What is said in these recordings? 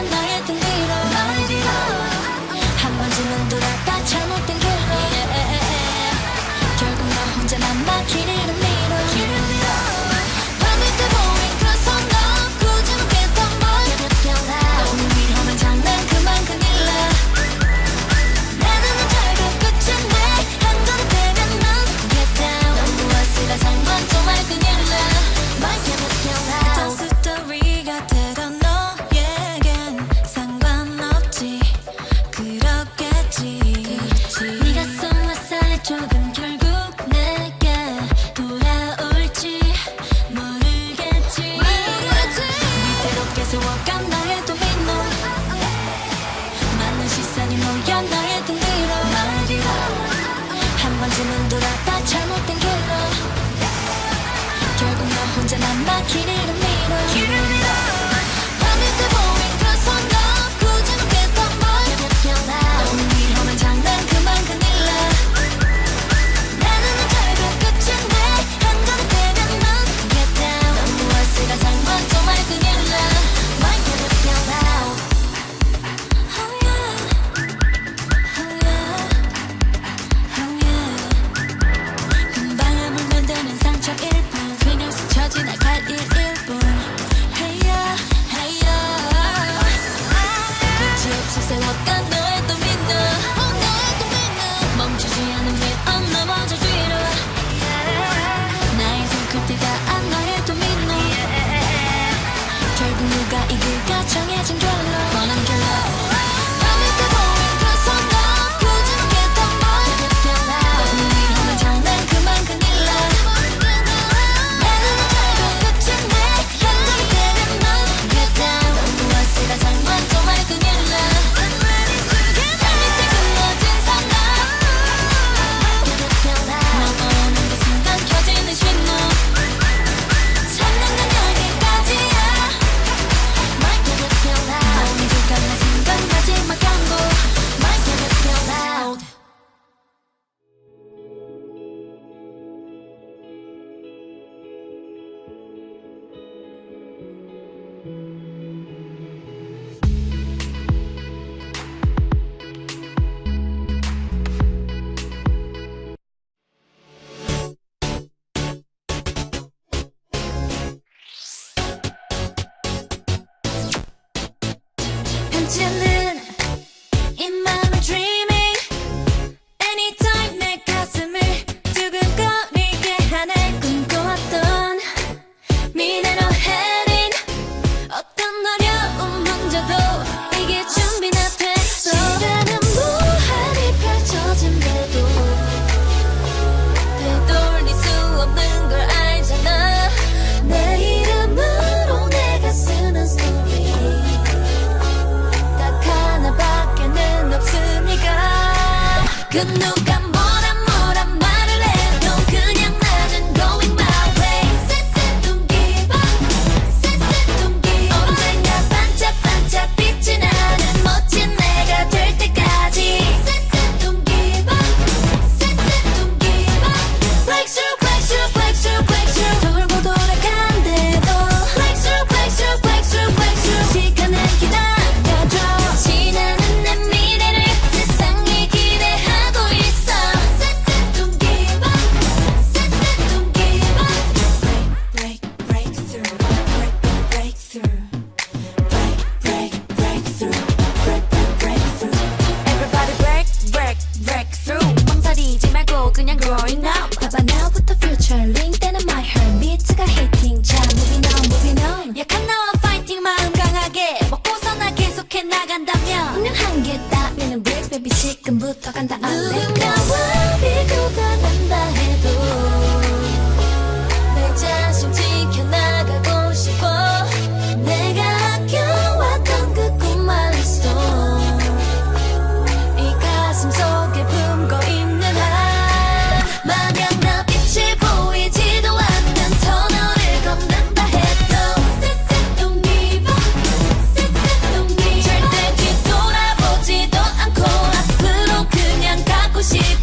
나의 등 뒤로 한 번쯤은 돌아봐 잘못된 길로 결국 너 혼자만 막히는 미로 밤이 되보인 그래서 너 굳이 묻게 더 멀 너무 위험한 장난 그만 큰일 나 내 눈은 결국 끝이 내 한정이 되면 넌 get down 넌 무엇이라 상관 정말 큰일 나 My 어떤 스토리가 되던 너에겐 상관없지 그렇겠지 네가 숨어살 조금 결국 내게 돌아올지 모르겠지 위태롭게 세워간 나의 도미노 많은 시선이 모여 나의 등 뒤로 한 번쯤은 돌아봐 잘못된 길로 결국 너 혼자만 막히는 미로 밤이 되보인 그래서 너 굳이 묻게 더 멀 너무 위험한 장난 그만 큰일 나 내 눈은 결국 끝이 내 한정이 되면 넌 get down 넌 무엇이라 상관 정말 큰일 나 Might get it down now Oh yeah Oh yeah Oh yeah 금방 아물면 되는 상처일 뿐 그냥 스쳐 지나갈 일뿐 Hey-ya, hey-ya 끝이 없이 세웠던 너의 도미노 멈추지 않은 위험 넘어져 뒤로 나의 손끝이 닿아 너의 도미노 결국 누가 이길까 정해진 결론 뻔한 결론 밤이 되보인 그래서 너 굳이 묻게 더 멀 너무 위험한 장난 그만 큰일 나 내 눈은 결국 끝이 내 한정이 되면 넌 get down 넌 무엇이라 상관 정말 큰일 나 발 밑에 끊어진 선너 너 오는 그 순간 켜지는 신호 찾는 건 여기까지야 Might get it feel loud 몸이 죽어가는 순간 마지막 경고 Might get it feel loud 편지는 이 맘을 dreaming Anytime 내 가슴을 두근거리게 하네 꿈꿔왔던 미래로 heading 어떤 어려운 문제도 이게 준비나 됐어 시간은 무한히 펼쳐진대도 되돌릴 수 없는 걸 알잖아 내 이름으로 내가 쓰는 스토리 딱 하나밖에는 없으니까 그 누가 뭐라 말을 해도 그냥 나는 going my way Don't give up Don't give up 언젠가 반짝반짝 빛이 나는 멋진 내가 될 때까지 Don't give up Don't give up Breakthrough breakthrough breakthrough breakthrough 돌고 돌아간대도 Breakthrough breakthrough breakthrough breakthrough 시간을 기다려줘 지나는 내 미래를 세상이 기대하고 있어 Don't give up Don't give up Break break breakthrough Break breakthrough Break breakthrough Break breakthrough Everybody break through 망설이지 말고 그냥 growing up 봐봐 now부터 future link 되는 my heart 비트가 hitting 자 moving on 약한 나와 fighting 마음 강하게 먹고서 나 계속해 나간다면 분명 한계 따위는 break baby 지금부터 간다 누군가와 비교가 된다 해도 내 자신 지켜나가고 싶어 내가 아껴왔던 그 꿈 milestone 이 가슴 속에 품고 있는 한 마냥 나 빛이 보이지도 않는 터널을 걷는다 해도 Don't give up Don't give up 절대 뒤돌아보지도 않고 앞으로 그냥 가고 싶어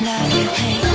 love you, hate